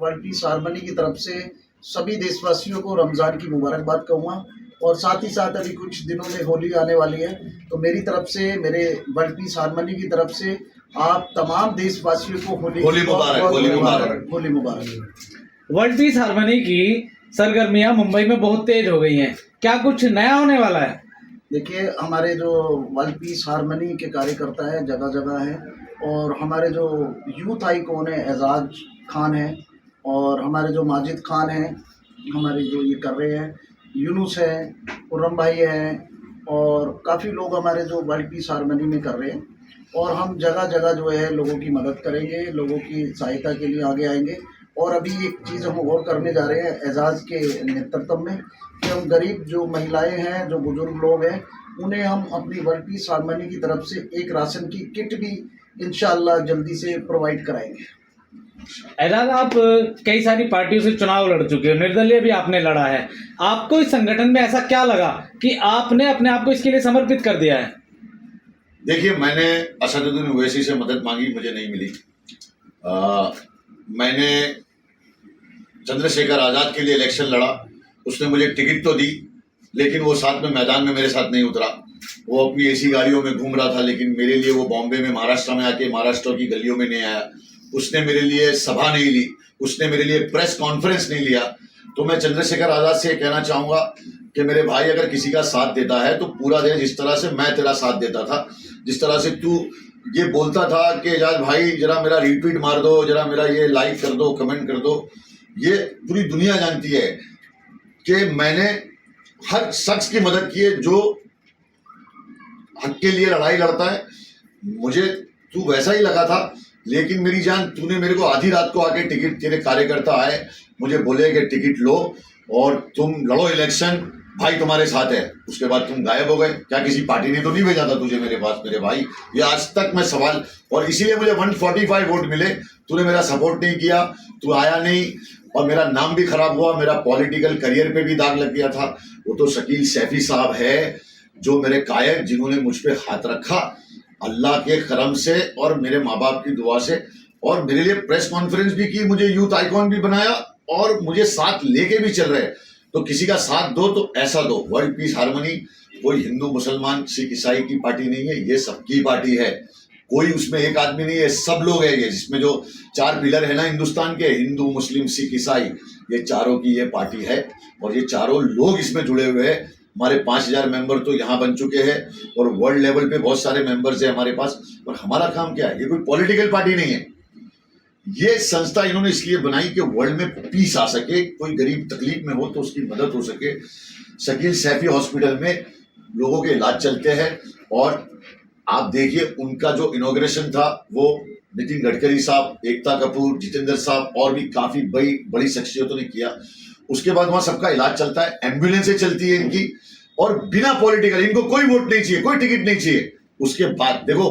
World peace harmony की तरफ से सभी देशवासियों को रमज़ान की मुबारकबाद कहूँगा। और साथ ही साथ अभी कुछ दिनों में होली आने वाली है, तो मेरी तरफ से, मेरे वर्ल्ड पीस हार्मनी की तरफ से आप तमाम देशवासियों को होली मुबारक। होली मुबारक। वर्ल्ड पीस हार्मनी की सरगर्मियां मुंबई में बहुत तेज हो गई हैं, क्या कुछ नया होने वाला है? देखिए, हमारे जो वर्ल्ड पीस हार्मनी के कार्यकर्ता हैं जगह जगह हैं, और हमारे जो यूथ आइकॉन है एजाज खान है, और हमारे जो माजिद खान हैं, हमारे जो ये कर रहे हैं, यूनुस है, खुर्रम भाई हैं, और काफ़ी लोग हमारे जो वर्ल्ड पीस हार्मनी में कर रहे हैं। और हम जगह जगह जो है लोगों की मदद करेंगे, लोगों की सहायता के लिए आगे आएंगे। और अभी एक चीज़ हम और करने जा रहे हैं एजाज के नेतृत्व में, कि हम गरीब जो महिलाएं हैं, जो बुजुर्ग लोग हैं, उन्हें हम अपनी वर्ल्ड पीस हार्मनी की तरफ से एक राशन की किट भी इंशाअल्लाह जल्दी से प्रोवाइड कराएंगे। एजाज, आप कई सारी पार्टियों से चुनाव लड़ चुके हो, निर्दलीय भी आपने लड़ा है। आपको इस संगठन में ऐसा क्या लगा कि आपने अपने आप को इसके लिए समर्पित कर दिया है? देखिए, मैंने असदुद्दीन ओवैसी से मदद मांगी, मुझे नहीं मिली। मैंने चंद्रशेखर आज़ाद के लिए इलेक्शन लड़ा, उसने मुझे टिकट तो दी, लेकिन वो साथ में मैदान में मेरे साथ नहीं उतरा। वो अपनी एसी गाड़ियों में घूम रहा था, लेकिन मेरे लिए वो बॉम्बे में, महाराष्ट्र में आके महाराष्ट्र की गलियों में नहीं आया। उसने मेरे लिए सभा नहीं ली, उसने मेरे लिए प्रेस कॉन्फ्रेंस नहीं लिया। तो मैं चंद्रशेखर आज़ाद से कहना चाहूँगा कि मेरे भाई, अगर किसी का साथ देता है तो पूरा दे। जिस तरह से मैं तेरा साथ देता था, जिस तरह से तू ये बोलता था कि एजाज भाई जरा मेरा रीट्वीट मार दो, जरा मेरा ये लाइक कर दो, कमेंट कर दो, ये पूरी दुनिया जानती है कि मैंने हर शख्स की मदद की है जो हक के लिए लड़ाई लड़ता है। मुझे तू वैसा ही लगा था, लेकिन मेरी जान, तूने मेरे को आधी रात को आके टिकट, तेरे कार्यकर्ता आए, मुझे बोले कि टिकट लो और तुम लड़ो इलेक्शन, भाई तुम्हारे साथ है। उसके बाद तुम गायब हो गए। क्या किसी पार्टी ने तो नहीं भेजा था तुझे मेरे पास? मेरे भाई, ये आज तक मैं सवाल, और इसीलिए मुझे 145 वोट मिले। तूने मेरा सपोर्ट नहीं किया, तू आया नहीं, और मेरा नाम भी खराब हुआ, मेरा पॉलिटिकल करियर पे भी दाग लग गया था। वो तो शकील सैफी साहब है जो मेरे कायद, जिन्होंने मुझ पे हाथ रखा अल्लाह के करम से और मेरे माँ बाप की दुआ से, और मेरे लिए प्रेस कॉन्फ्रेंस भी की, मुझे यूथ आइकॉन भी बनाया, और मुझे साथ लेके भी चल रहे। तो किसी का साथ दो तो ऐसा दो। वर्ल्ड पीस हार्मनी कोई हिंदू मुसलमान सिख ईसाई की पार्टी नहीं है, ये सबकी पार्टी है। कोई उसमें एक आदमी नहीं है, सब लोग है। ये जिसमें जो 4 पिलर है ना हिंदुस्तान के, हिंदू मुस्लिम सिख ईसाई, ये चारों की ये पार्टी है, और ये चारों लोग इसमें जुड़े हुए हैं। हमारे 5000 मेंबर तो यहाँ बन चुके हैं, और वर्ल्ड लेवल पे बहुत सारे मेंबर्स हैं हमारे पास। और हमारा काम क्या है? ये कोई पॉलिटिकल पार्टी नहीं है। ये संस्था इन्होंने इसलिए बनाई कि वर्ल्ड में पीस आ सके, कोई गरीब तकलीफ में हो तो उसकी मदद हो सके। शकील सैफी हॉस्पिटल में लोगों के इलाज चलते हैं, और आप देखिए उनका जो इनॉग्रेशन था वो नितिन गडकरी साहब, एकता कपूर, जितेंद्र साहब और भी काफी बड़ी शख्सियतों ने किया। उसके बाद वहां सबका इलाज चलता है, एम्बुलेंसें चलती है इनकी, और बिना पॉलिटिकल, इनको कोई वोट नहीं चाहिए, कोई टिकट नहीं चाहिए। उसके बाद देखो,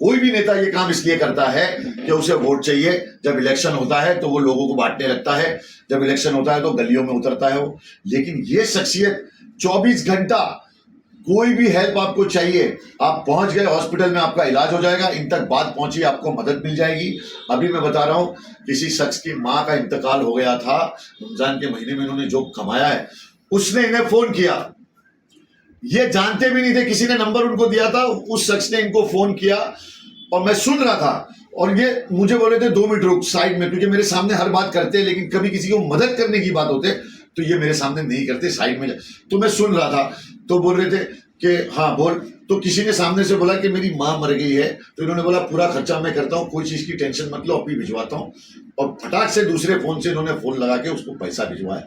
कोई भी नेता ये काम इसलिए करता है कि उसे वोट चाहिए। जब इलेक्शन होता है तो वो लोगों को बांटने लगता है, जब इलेक्शन होता है तो गलियों में उतरता है वो। लेकिन ये शख्सियत 24 घंटा, कोई भी हेल्प आपको चाहिए, आप पहुंच गए हॉस्पिटल में, आपका इलाज हो जाएगा। इन तक बात पहुंची, आपको मदद मिल जाएगी। अभी मैं बता रहा हूं, किसी शख्स की माँ का इंतकाल हो गया था, रमजान के महीने में इन्होंने जो कमाया है, उसने इन्हें फोन किया। ये जानते भी नहीं थे, किसी ने नंबर उनको दिया था, उस शख्स ने इनको फोन किया, और मैं सुन रहा था, और ये मुझे बोले थे 2 मिनट रुक साइड में, क्योंकि मेरे सामने हर बात करते हैं, लेकिन कभी किसी को मदद करने की बात होते तो ये मेरे सामने नहीं करते, साइड में। तो मैं सुन रहा था, तो बोल रहे थे कि हाँ बोल। तो किसी ने सामने से बोला कि मेरी माँ मर गई है, तो इन्होंने बोला पूरा खर्चा मैं करता हूँ, कोई चीज की टेंशन मत लो, अभी भिजवाता हूँ। और फटाक से दूसरे फोन से इन्होंने फोन लगा के उसको पैसा भिजवाया।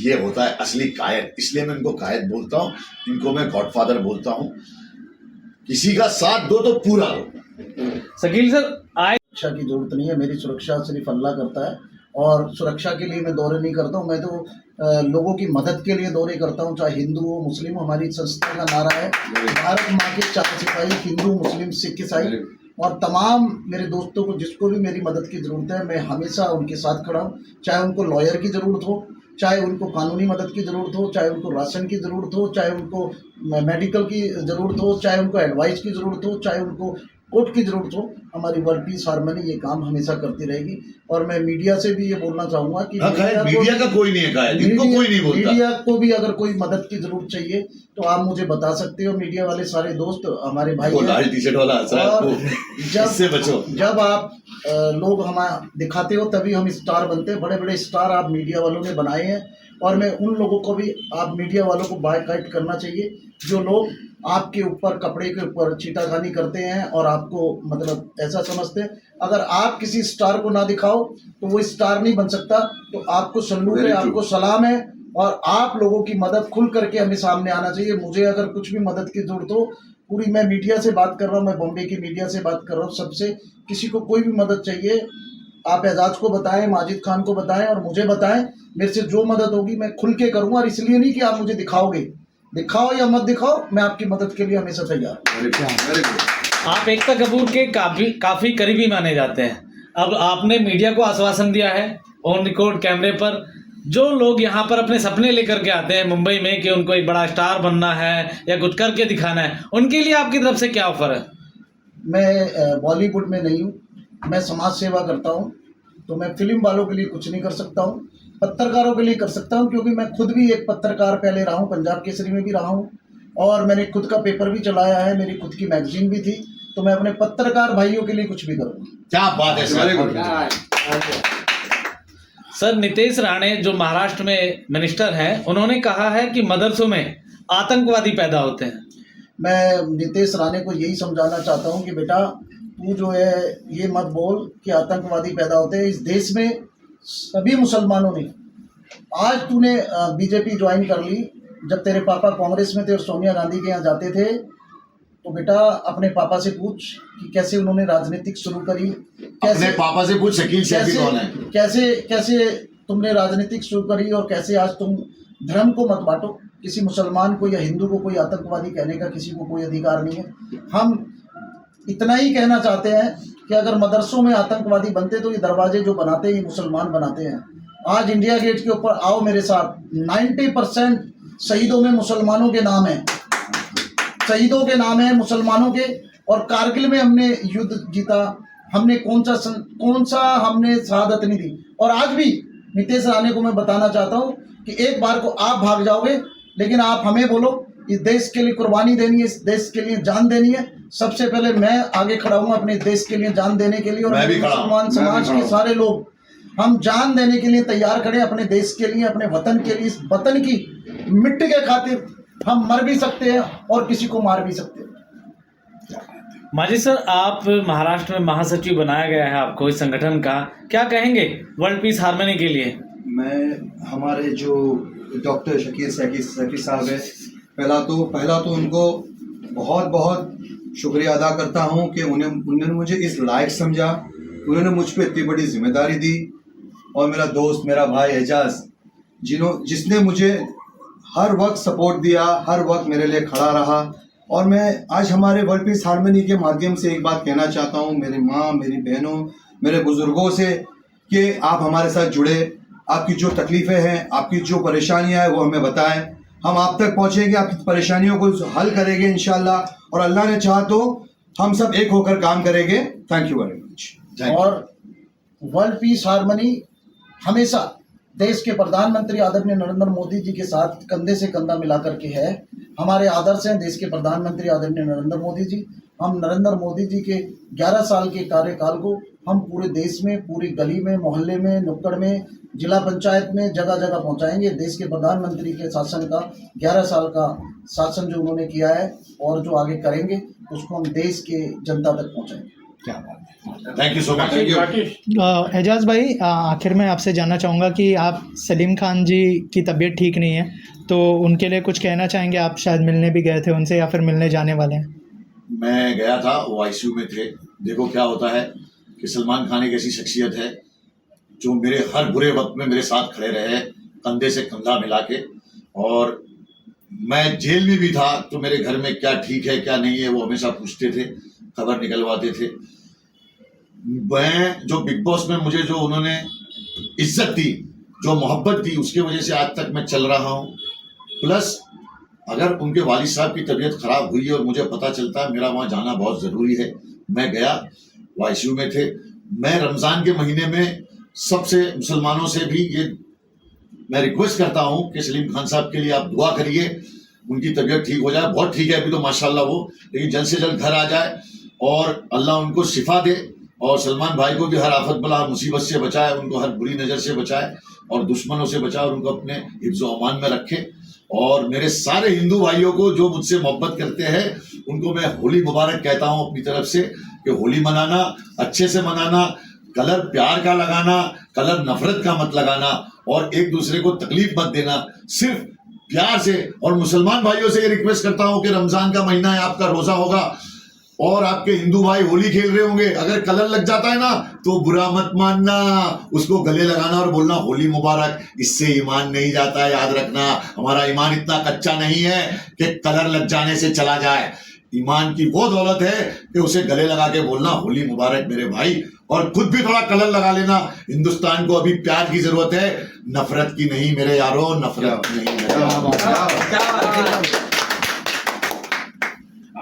ये होता है असली कायद, इसलिए मैं इनको कायद बोलता हूँ, इनको मैं गॉडफादर बोलता हूँ। किसी का साथ दो तो पूरा दो। शकील सर, सुरक्षा की जरूरत नहीं है, मेरी सुरक्षा सिर्फ अल्लाह करता है, और सुरक्षा के लिए मैं दौरे नहीं करता हूँ। मैं तो लोगों की मदद के लिए दौरे करता हूँ, चाहे हिंदू हो मुस्लिम हो। हमारी संस्था का नारा है, भारत माँ के 4 सिपाही, हिंदू मुस्लिम सिख ईसाई। और तमाम मेरे दोस्तों को, जिसको भी मेरी मदद की ज़रूरत है, मैं हमेशा उनके साथ खड़ा हूँ। चाहे उनको लॉयर की ज़रूरत हो, चाहे उनको कानूनी मदद की ज़रूरत हो, चाहे उनको राशन की ज़रूरत हो, चाहे उनको मेडिकल की ज़रूरत हो, चाहे उनको एडवाइस की ज़रूरत हो, चाहे उनको कोर्ट की ज़रूरत हो, हमारी वर्ल्ड पीस हारमनी ये काम हमेशा करती रहेगी। और मैं मीडिया से भी ये बोलना चाहूँगा कि मीडिया का कोई नहीं है कायल, इनको कोई नहीं बोलता। मीडिया को भी अगर कोई मदद की ज़रूरत चाहिए तो आप मुझे बता सकते हो। मीडिया वाले सारे दोस्त हमारे भाई वो लाल टी शर्ट वाला हंस रहा है और आपको, इससे बचो। जब आप लोग हमें दिखाते हो तभी हम स्टार बनते हैं। बड़े बड़े स्टार आप मीडिया वालों ने बनाए हैं और मैं उन लोगों को भी, आप मीडिया वालों को बायकॉट करना चाहिए जो लोग आपके ऊपर, कपड़े के ऊपर छीटाखानी करते हैं और आपको मतलब ऐसा समझते हैं। अगर आप किसी स्टार को ना दिखाओ तो वो स्टार नहीं बन सकता। तो आपको सल्यूट है, आपको सलाम है और आप लोगों की मदद खुल करके हमें सामने आना चाहिए। मुझे अगर कुछ भी मदद की जरूरत हो, पूरी, मैं मीडिया से बात कर रहा हूँ, मैं बॉम्बे की मीडिया से बात कर रहा हूँ, सबसे किसी को कोई भी मदद चाहिए आप एजाज को बताएं, माजिद खान को बताएं और मुझे बताएं। मेरे से जो मदद होगी मैं खुल के करूँगा। और इसलिए नहीं कि आप मुझे दिखाओगे, दिखाओ या मत दिखाओ, मैं आपकी मदद के लिए हमेशा तैयार हूँ। आप एकता कपूर के काफी करीबी माने जाते हैं। अब आपने मीडिया को आश्वासन दिया है ऑन रिकॉर्ड कैमरे पर, जो लोग यहाँ पर अपने सपने लेकर के आते हैं मुंबई में कि उनको एक बड़ा स्टार बनना है या कुछ करके दिखाना है, उनके लिए आपकी तरफ से क्या ऑफर है? मैं बॉलीवुड में नहीं हूँ, मैं समाज सेवा करता हूँ, तो मैं फिल्म वालों के लिए कुछ नहीं कर सकता हूँ, पत्रकारों के लिए कर सकता हूँ, क्योंकि मैं खुद भी एक पत्रकार पहले रहा हूँ, पंजाब केसरी में भी रहा हूँ और मैंने खुद का पेपर भी चलाया है, मेरी खुद की मैगजीन भी थी। तो मैं अपने पत्रकार भाइयों के लिए कुछ भी करूँगा। क्या बात है सर। सर, नितेश राणे जो महाराष्ट्र में मिनिस्टर हैं, उन्होंने कहा है कि मदरसों में आतंकवादी पैदा होते हैं। मैं नितेश राणे को यही समझाना चाहता हूँ कि बेटा तू जो है ये मत बोल कि आतंकवादी पैदा होते हैं। इस देश में सभी मुसलमानों ने, आज तूने बीजेपी ज्वाइन कर ली, जब तेरे पापा कांग्रेस में थे और सोनिया गांधी के यहाँ जाते थे, तो बेटा अपने पापा से पूछ कि कैसे उन्होंने राजनीतिक शुरू करी, अपने पापा से पूछ शकील शेखी कौन है, कैसे तुमने राजनीतिक शुरू करी और कैसे आज तुम धर्म को मत बांटो। किसी मुसलमान को या हिंदू को कोई आतंकवादी कहने का किसी को कोई अधिकार नहीं है। हम इतना ही कहना चाहते हैं कि अगर मदरसों में आतंकवादी बनते तो ये दरवाजे जो बनाते हैं ये मुसलमान बनाते हैं। आज इंडिया गेट के ऊपर आओ मेरे साथ, 90% शहीदों में मुसलमानों के नाम है, शहीदों के नाम है मुसलमानों के। और कारगिल में हमने युद्ध जीता, हमने कौन सा हमने शहादत नहीं दी। और आज भी नितेश राणे को मैं बताना चाहता हूँ कि एक बार को आप भाग जाओगे, लेकिन आप हमें बोलो इस देश के लिए कुर्बानी देनी है, इस देश के लिए जान देनी है, सबसे पहले मैं आगे खड़ा हूँ अपने देश के लिए जान देने के लिए। और मुसलमान समाज के सारे लोग हम जान देने के लिए तैयार खड़े, अपने देश के लिए, अपने वतन के लिए। इस वतन की मिट्टी के खातिर हम मर भी सकते हैं और किसी को मार भी सकते हैं। माजिद सर, आप महाराष्ट्र में महासचिव बनाया गया है आपको इस संगठन का, क्या कहेंगे वर्ल्ड पीस हारमनी के लिए? मैं हमारे जो डॉक्टर शकील शेखी साहब है, पहला तो उनको बहुत बहुत शुक्रिया अदा करता हूं कि उन्होंने मुझे इस लायक समझा, उन्होंने मुझ पर इतनी बड़ी जिम्मेदारी दी। और मेरा दोस्त, मेरा भाई एजाज, जिसने मुझे हर वक्त सपोर्ट दिया, हर वक्त मेरे लिए खड़ा रहा। और मैं आज हमारे वर्ल्ड पीस हारमनी के माध्यम से एक बात कहना चाहता हूं मेरी माँ, मेरी बहनों, मेरे बुजुर्गों से कि आप हमारे साथ जुड़े, आपकी जो तकलीफ़ें हैं, आपकी जो परेशानियां हैं वो हमें बताएं, हम आप तक पहुंचेंगे, आपकी परेशानियों को हल करेंगे इंशाल्लाह। और अल्लाह ने चाहा तो हम सब एक होकर काम करेंगे। Thank you very much. और वर्ल्ड पीस हारमनी हमेशा देश के प्रधानमंत्री आदरणीय नरेंद्र मोदी जी के साथ कंधे से कंधा मिला करके है। हमारे आदर्श हैं देश के प्रधानमंत्री आदरणीय नरेंद्र मोदी जी। हम नरेंद्र मोदी जी के 11 साल के कार्यकाल को हम पूरे देश में, पूरी गली में, मोहल्ले में, नुक्कड़ में, जिला पंचायत में, जगह जगह पहुंचाएंगे। देश के प्रधानमंत्री के शासन का 11 साल का शासन जो उन्होंने किया है और जो आगे करेंगे उसको हम देश के जनता तक पहुंचाएंगे। क्या बात है, thank you so much. Ejaz भाई, आखिर में आपसे जानना चाहूँगा कि आप सलीम खान जी की तबीयत ठीक नहीं है, तो उनके लिए कुछ कहना चाहेंगे? आप शायद मिलने भी गए थे उनसे या फिर मिलने जाने वाले हैं? मैं गया था, वो आईसीयू में थे। देखो क्या होता है कि सलमान खान एक ऐसी शख्सियत है जो मेरे हर बुरे वक्त में मेरे साथ खड़े रहे, कंधे से कंधा मिला के। और मैं जेल में भी था तो मेरे घर में क्या ठीक है क्या नहीं है वो हमेशा पूछते थे, खबर निकलवाते थे। मैं जो बिग बॉस में मुझे जो उन्होंने इज्जत दी, जो मोहब्बत दी, उसकी वजह से आज तक मैं चल रहा हूँ। प्लस अगर उनके वालिद साहब की तबीयत खराब हुई और मुझे पता चलता है, मेरा वहाँ जाना बहुत ज़रूरी है, मैं गया, वो आईसीयू में थे। मैं रमज़ान के महीने में सबसे मुसलमानों से भी ये मैं रिक्वेस्ट करता हूँ कि सलीम खान साहब के लिए आप दुआ करिए, उनकी तबीयत ठीक हो जाए। बहुत ठीक है अभी तो माशाल्लाह वो, लेकिन जल्द से जल्द घर आ जाए और अल्लाह उनको शिफा दे, और सलमान भाई को भी हर आफत बला मुसीबत से बचाए, उनको हर बुरी नज़र से बचाए और दुश्मनों से बचाए, और उनको अपने हिफ्ज़ व अमान में रखे। और मेरे सारे हिंदू भाइयों को जो मुझसे मोहब्बत करते हैं उनको मैं होली मुबारक कहता हूँ अपनी तरफ से, कि होली मनाना, अच्छे से मनाना, कलर प्यार का लगाना, कलर नफरत का मत लगाना, और एक दूसरे को तकलीफ मत देना, सिर्फ प्यार से। और मुसलमान भाइयों से ये रिक्वेस्ट करता हूँ कि रमजान का महीना है, आपका रोजा होगा और आपके हिंदू भाई होली खेल रहे होंगे, अगर कलर लग जाता है ना तो बुरा मत मानना, उसको गले लगाना और बोलना होली मुबारक। इससे ईमान नहीं जाता है, याद रखना। हमारा ईमान इतना कच्चा नहीं है कि कलर लग जाने से चला जाए। ईमान की वो दौलत है कि उसे गले लगा के बोलना होली मुबारक मेरे भाई, और खुद भी थोड़ा कलर लगा लेना। हिंदुस्तान को अभी प्यार की जरूरत है, नफरत की नहीं मेरे यारों, नफरत की नहीं मेरे यारों।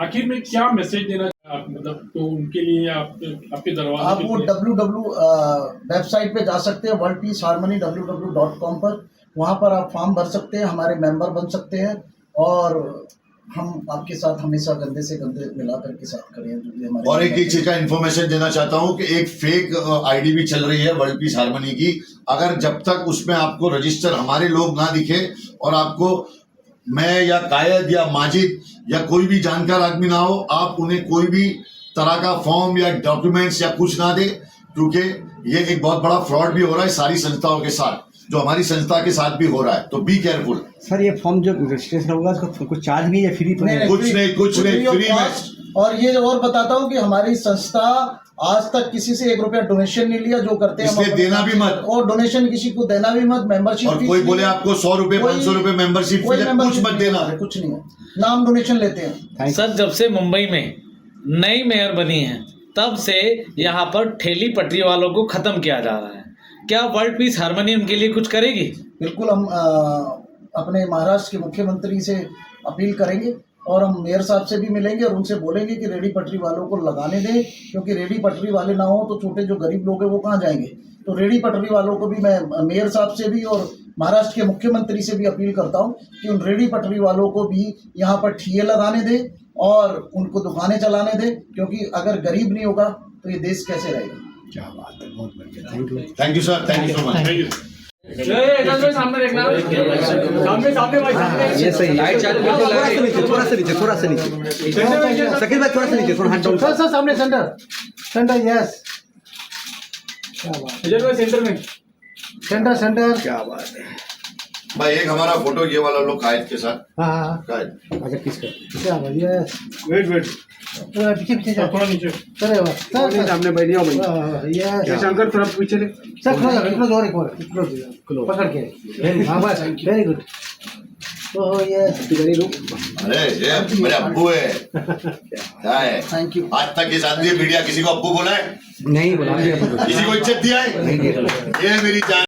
आखिर में क्या मैसेज देना आप, मतलब तो उनके लिए आपके दरवाजे आप वो वेबसाइट पे जा सकते हैं worldpeaceharmony www.com पर, वहाँ पर आप फॉर्म भर सकते हैं, हमारे मेंबर बन सकते हैं, और हम आपके साथ हमेशा गंदे से गंदे मिलाकर के साथ खड़े हैं। जो भी हमारे और एक चीज का इन्फॉर्मेशन देना चाहता हूँ कि एक फेक आईडी भी चल रही है वर्ल्ड पीस हार्मनी की। अगर जब तक उसमें आपको रजिस्टर हमारे लोग ना दिखे और आपको मैं या कायद या माजिद या कोई भी जानकार आदमी ना हो, आप उन्हें कोई भी तरह का फॉर्म या डॉक्यूमेंट्स या कुछ ना दे, क्योंकि ये एक बहुत बड़ा फ्रॉड भी हो रहा है सारी संस्थाओं के साथ, जो हमारी संस्था के साथ भी हो रहा है। तो बी केयरफुल। सर ये फॉर्म जो रजिस्ट्रेशन होगा उसका कुछ चार्ज भी है, फ्री तो है? कुछ नहीं फ्री में। और ये और बताता हूँ कि हमारी संस्था आज तक किसी से 1 रुपया डोनेशन नहीं लिया, जो करते हैं इसलिए देना भी मत, और डोनेशन किसी को देना भी मत। मेंबरशिप, और कोई बोले आपको 100 रुपए 500 रुपए मेंबरशिप फीस, कुछ मत देना, कुछ नहीं है, नाम डोनेशन लेते हैं। सर जब से मुंबई में नई मेयर बनी है तब से यहाँ पर ठेली पटरी वालों को खत्म किया जा रहा है। क्या वर्ल्ड पीस हार्मनी उनके लिए कुछ करेगी? बिल्कुल, हम अपने महाराष्ट्र के मुख्यमंत्री से अपील करेंगे और हम मेयर साहब से भी मिलेंगे और उनसे बोलेंगे कि रेडी पटरी वालों को लगाने दें, क्योंकि रेडी पटरी वाले ना हो तो छोटे जो गरीब लोग हैं वो कहाँ जाएंगे। तो रेडी पटरी वालों को भी मैं मेयर साहब से भी और महाराष्ट्र के मुख्यमंत्री से भी अपील करता हूँ कि उन रेडी पटरी वालों को भी यहाँ पर ठिये लगाने दें और उनको दुकानें चलाने दें, क्योंकि अगर गरीब नहीं होगा तो ये देश कैसे रहेगा। क्या बात है, बहुत बढ़िया, thank you. Thank you sir, thank you so much. सामने देखना, सामने भाई, सामने ये सही, लाइट चालू कर दो, थोड़ा सा नीचे शकील भाई, थोड़ा सा नीचे, थोड़ा हाथ डाउन। सर सामने सेंटर यस, क्या बात, सेंटर में सेंटर क्या बात है। भाई एक हमारा फोटो ये वाला लोग कायद के साथ, हाँ कायद अच्छा किसका? क्या बढ़िया, वेट पीछे थोड़ा नीचे, सर सामने बैठ जाओ भाई। ये शंकर थोड़ा पीछे ले सर, क्लोज और एक और पकड़ के, वेरी हाँ बस, वेरी गुड। तो ये अरे ये मेरे अब्बू है, क्या है? Thank you. आज तक इस आदमी मीडिया किसी को अब्बू बोला है? नहीं बोला, किसी को इज्जत दिया है? ये मेरी जान